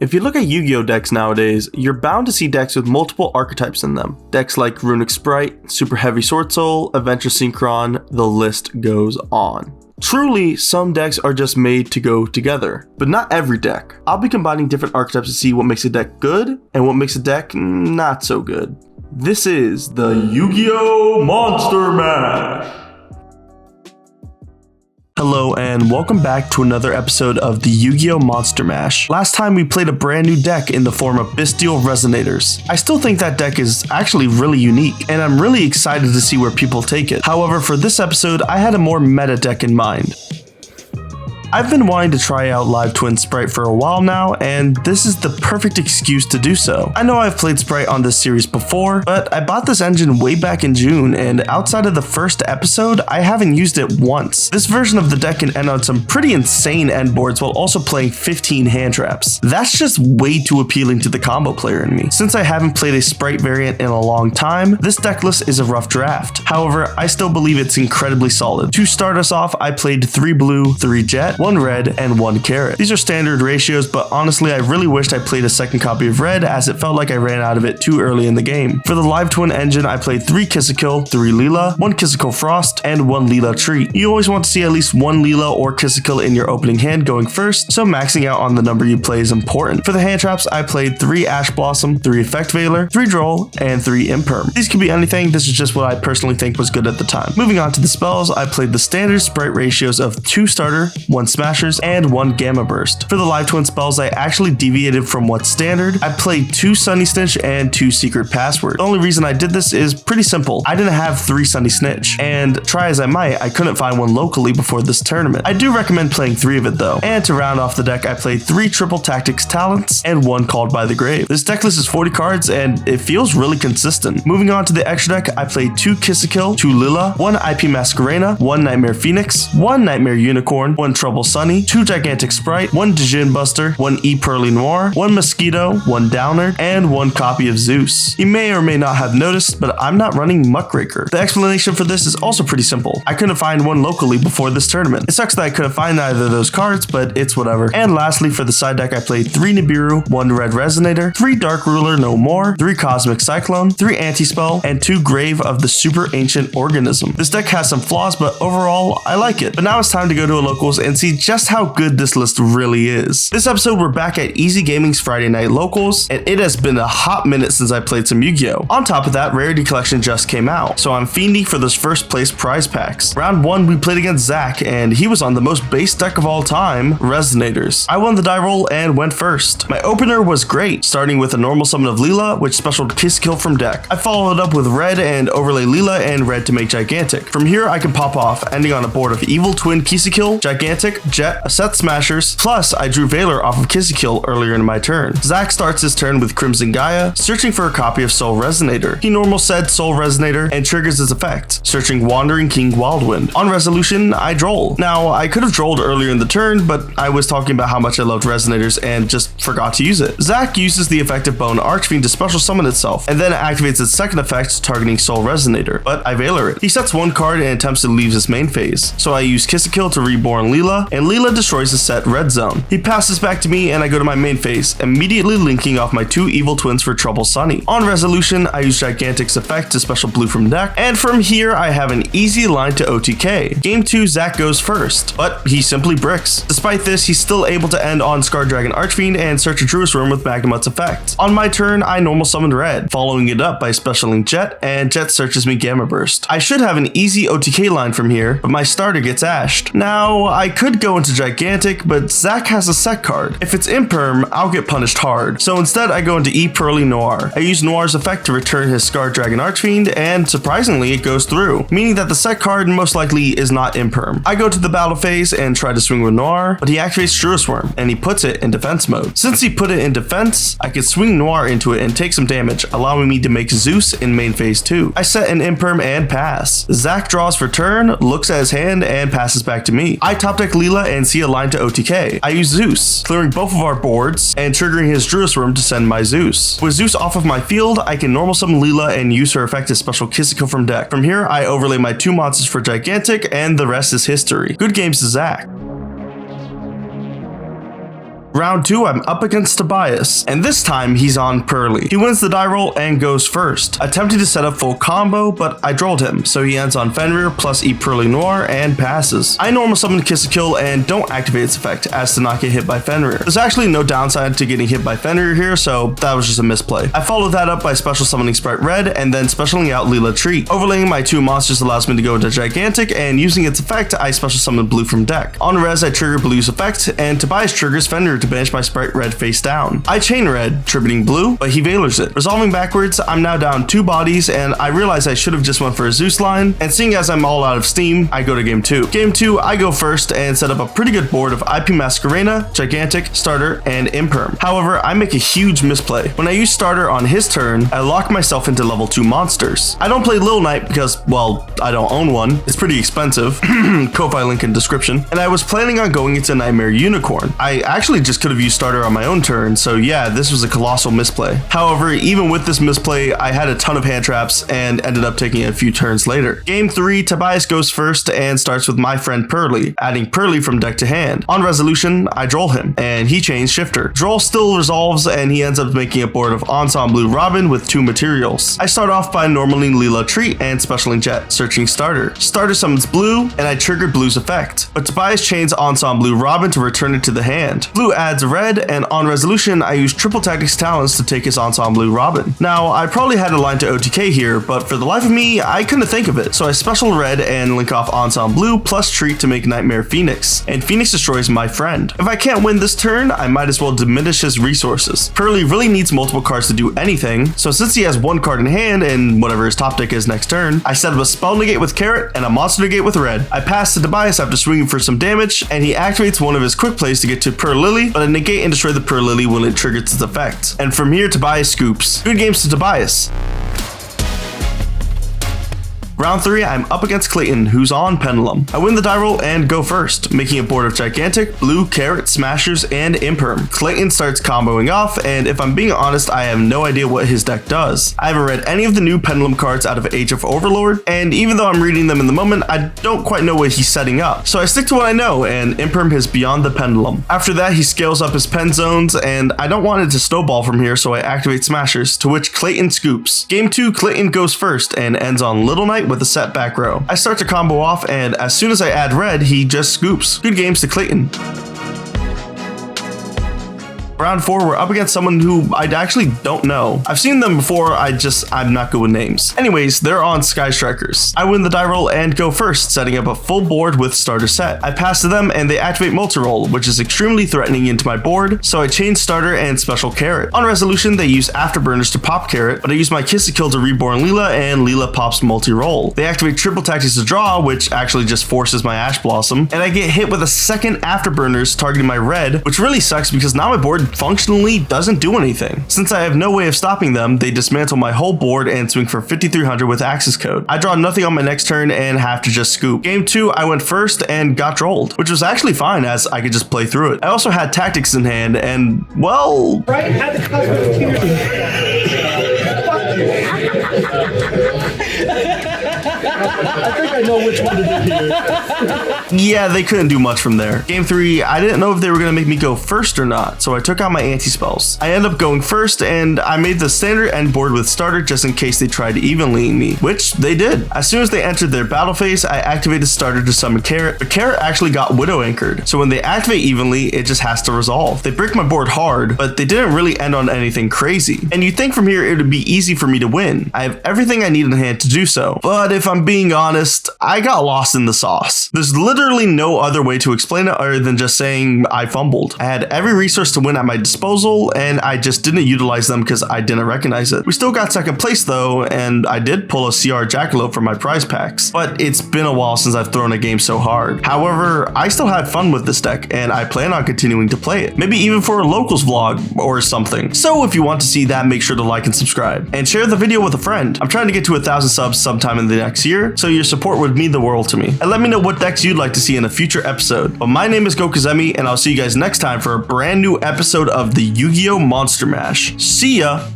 If you look at Yu-Gi-Oh decks nowadays, you're bound to see decks with multiple archetypes in them. Decks like Runic Sprite, Super Heavy Sword Soul, Adventure Synchron, the list goes on. Truly, some decks are just made to go together, but not every deck. I'll be combining different archetypes to see what makes a deck good and what makes a deck not so good. This is the Yu-Gi-Oh Monster Mash! Hello and welcome back to another episode of the Yu-Gi-Oh Monster Mash. Last time we played a brand new deck in the form of Bestial Resonators. I still think that deck is actually really unique, and I'm really excited to see where people take it. However, for this episode, I had a more meta deck in mind. I've been wanting to try out Live Twin Sprite for a while now, and this is the perfect excuse to do so. I know I've played Sprite on this series before, but I bought this engine way back in June, and outside of the first episode, I haven't used it once. This version of the deck can end on some pretty insane end boards while also playing 15 hand traps. That's just way too appealing to the combo player in me. Since I haven't played a Sprite variant in a long time, this deck list is a rough draft. However, I still believe it's incredibly solid. To start us off, I played 3 blue, 3 jet, 1 red, and 1 carrot. These are standard ratios, but honestly I really wished I played a second copy of red, as it felt like I ran out of it too early in the game. For the Live Twin engine, I played 3 Kissikill, 3 Leela, 1 Kissikill Frost, and 1 Leela Treat. You always want to see at least 1 Leela or Kissikill in your opening hand going first, so maxing out on the number you play is important. For the hand traps, I played 3 Ash Blossom, 3 Effect Veiler, 3 Droll, and 3 Imperm. These could be anything, this is just what I personally think was good at the time. Moving on to the spells, I played the standard Sprite ratios of 2 Starter, 1 Smashers, and 1 Gamma Burst. For the Live Twin spells, I actually deviated from what's standard. I played 2 Sunny Snitch and 2 Secret Password. The only reason I did this is pretty simple. I didn't have 3 Sunny Snitch, and try as I might, I couldn't find one locally before this tournament. I do recommend playing 3 of it though. And to round off the deck, I played 3 Triple Tactics Talents and 1 Called by the Grave. This deck list is 40 cards and it feels really consistent. Moving on to the extra deck, I played 2 Kissikill, 2 Lila, 1 IP Masquerena, 1 Nightmare Phoenix, 1 Nightmare Unicorn, 1 Trouble Sunny, 2 Gigantic Sprite, 1 Dijin Buster, 1 E Pearly Noir, 1 Mosquito, 1 Downer, and 1 copy of Zeus. You may or may not have noticed, but I'm not running Muckraker. The explanation for this is also pretty simple. I couldn't find one locally before this tournament. It sucks that I couldn't find either of those cards, but it's whatever. And lastly, for the side deck, I played 3 Nibiru, 1 Red Resonator, 3 Dark Ruler No More, 3 Cosmic Cyclone, 3 Anti-Spell, and 2 Grave of the Super Ancient Organism. This deck has some flaws, but overall, I like it. But now it's time to go to a locals and see just how good this list really is. This episode, we're back at Easy Gaming's Friday Night Locals, and it has been a hot minute since I played some Yu-Gi-Oh! On top of that, Rarity Collection just came out, so I'm fiending for those first place prize packs. Round 1, we played against Zach, and he was on the most base deck of all time, Resonators. I won the die roll and went first. My opener was great, starting with a normal summon of Leela, which specialed Kissikill from deck. I followed up with red and overlay Leela and red to make Gigantic. From here, I can pop off, ending on a board of Evil Twin Kissikill, Gigantic, Jet, a set Smashers, plus I drew Veiler off of Kissikill earlier in my turn. Zach starts his turn with Crimson Gaia, searching for a copy of Soul Resonator. He normal said Soul Resonator and triggers its effect, searching Wandering King Wildwind. On resolution, I droll. Now, I could have drolled earlier in the turn, but I was talking about how much I loved Resonators and just forgot to use it. Zach uses the effect of Bone Archfiend to special summon itself, and then activates its second effect targeting Soul Resonator, but I Veiler it. He sets 1 card and attempts to leave his main phase, so I use Kissikill to reborn Leela, and Leela destroys the set Red Zone. He passes back to me and I go to my main phase, immediately linking off my 2 Evil Twins for Trouble Sunny. On resolution, I use Gigantic's effect to special blue from deck, and from here I have an easy line to OTK. Game 2, Zach goes first, but he simply bricks. Despite this, he's still able to end on Scar Dragon Archfiend and search a Druid's Worm with Magnamut's effect. On my turn, I normal summoned red, following it up by specialing Jet, and Jet searches me Gamma Burst. I should have an easy OTK line from here, but my starter gets ashed. Now, I could go into Gigantic, but Zach has a set card. If it's Imperm, I'll get punished hard. So instead, I go into E Pearly Noir. I use Noir's effect to return his Scar Dragon Archfiend, and surprisingly, it goes through, meaning that the set card most likely is not Imperm. I go to the battle phase and try to swing with Noir, but he activates Druid's Worm, and he puts it in defense mode. Since he put it in defense, I can swing Noir into it and take some damage, allowing me to make Zeus in main phase 2. I set an Imperm and pass. Zach draws for turn, looks at his hand, and passes back to me. I top deck Leela and see a line to OTK. I use Zeus, clearing both of our boards and triggering his Druid's Worm to send my Zeus. With Zeus off of my field, I can normal summon Leela and use her effect as special Kissikill from deck. From here, I overlay my 2 monsters for Gigantic, and the rest is history. Good games to Zach. Round 2, I'm up against Tobias, and this time he's on Pearly. He wins the die roll and goes first, attempting to set up full combo, but I drolled him, so he ends on Fenrir plus E Pearly Noir and passes. I normal summon Kiss a Kill and don't activate its effect as to not get hit by Fenrir. There's actually no downside to getting hit by Fenrir here, so that was just a misplay. I followed that up by special summoning Sprite Red and then specialing out Leela Treat. Overlaying my 2 monsters allows me to go into Gigantic, and using its effect, I special summon Blue from deck. On res, I trigger Blue's effect, and Tobias triggers Fenrir to banish my Sprite Red face down. I chain Red, tributing Blue, but he Valors it. Resolving backwards, I'm now down 2 bodies, and I realize I should have just went for a Zeus line, and seeing as I'm all out of steam, I go to game 2. Game 2, I go first and set up a pretty good board of IP Masquerena, Gigantic, Starter, and Imperm. However, I make a huge misplay. When I use Starter on his turn, I lock myself into level 2 monsters. I don't play Lil Knight because, well, I don't own one. It's pretty expensive. Ko-Fi link in description. And I was planning on going into Nightmare Unicorn. I actually just could have used Starter on my own turn, so yeah, this was a colossal misplay. However, even with this misplay, I had a ton of hand traps and ended up taking it a few turns later. Game 3, Tobias goes first and starts with my friend Pearly, adding Pearly from deck to hand. On resolution, I droll him, and he chains Shifter. Droll still resolves, and he ends up making a board of Ensemble Robin with 2 materials. I start off by normaling Leela Treat and specialing Jet, searching Starter. Starter summons Blue, and I triggered Blue's effect, but Tobias chains Ensemble Robin to return it to the hand. Blue adds Red, and on resolution, I use Triple Tactics Talents to take his Ensemble Robin. Now, I probably had a line to OTK here, but for the life of me, I couldn't think of it, so I special Red and link off Ensemble Blue plus Treat to make Nightmare Phoenix, and Phoenix destroys my friend. If I can't win this turn, I might as well diminish his resources. Pearly really needs multiple cards to do anything, so since he has 1 card in hand and whatever his top deck is next turn, I set up a spell negate with Carrot and a monster negate with Red. I pass to Tobias after swinging for some damage, and he activates one of his quick plays to get to Pearl Lily, but I negate and destroy the Pearl Lily when it triggers its effect. And from here, Tobias scoops. Good games to Tobias. Round 3, I'm up against Clayton, who's on Pendulum. I win the die roll and go first, making a board of Gigantic, Blue, Carrot, Smashers, and Imperm. Clayton starts comboing off, and if I'm being honest, I have no idea what his deck does. I haven't read any of the new Pendulum cards out of Age of Overlord, and even though I'm reading them in the moment, I don't quite know what he's setting up. So I stick to what I know, and Imperm is beyond the Pendulum. After that, he scales up his pen zones, and I don't want it to snowball from here, so I activate Smashers, to which Clayton scoops. Game 2, Clayton goes first, and ends on Little Knight with a set back row. I start to combo off, and as soon as I add Red, he just scoops. Good games to Clayton. Round 4, we're up against someone who I actually don't know. I've seen them before, I'm not good with names. Anyways, they're on Sky Strikers. I win the die roll and go first, setting up a full board with Starter set. I pass to them and they activate Multi-Roll, which is extremely threatening into my board, so I chain Starter and special Carrot. On resolution, they use Afterburners to pop Carrot, but I use my Kiss a Kill to reborn Leela, and Leela pops Multi-Roll. They activate Triple Tactics to draw, which actually just forces my Ash Blossom, and I get hit with a second Afterburners targeting my Red, which really sucks because now my board functionally doesn't do anything. Since I have no way of stopping them, they dismantle my whole board and swing for 5300 with Access Code. I draw nothing on my next turn and have to just scoop. Game 2, I went first and got drolled, which was actually fine as I could just play through it. I also had Tactics in hand and, well... Right at the cosmic I think I know which one to do here. Yeah, they couldn't do much from there. Game 3, I didn't know if they were going to make me go first or not, so I took out my anti-spells. I ended up going first, and I made the standard end board with Starter just in case they tried evenlying me, which they did. As soon as they entered their battle phase, I activated Starter to summon Carrot, but Carrot actually got Widow anchored, so when they activate evenly, it just has to resolve. They break my board hard, but they didn't really end on anything crazy, and you'd think from here it would be easy for me to win. I have everything I need in hand to do so, but if I'm being honest, I got lost in the sauce. There's literally no other way to explain it other than just saying I fumbled. I had every resource to win at my disposal, and I just didn't utilize them because I didn't recognize it. We still got second place though, and I did pull a CR Jackalope for my prize packs, but it's been a while since I've thrown a game so hard. However, I still had fun with this deck, and I plan on continuing to play it. Maybe even for a locals vlog or something. So if you want to see that, make sure to like and subscribe, and share the video with a friend. I'm trying to get to 1,000 subs sometime in the next year, so your support would mean the world to me. And let me know what decks you'd like to see in a future episode. But my name is Gokazemi, and I'll see you guys next time for a brand new episode of the Yu-Gi-Oh! Monster Mash. See ya!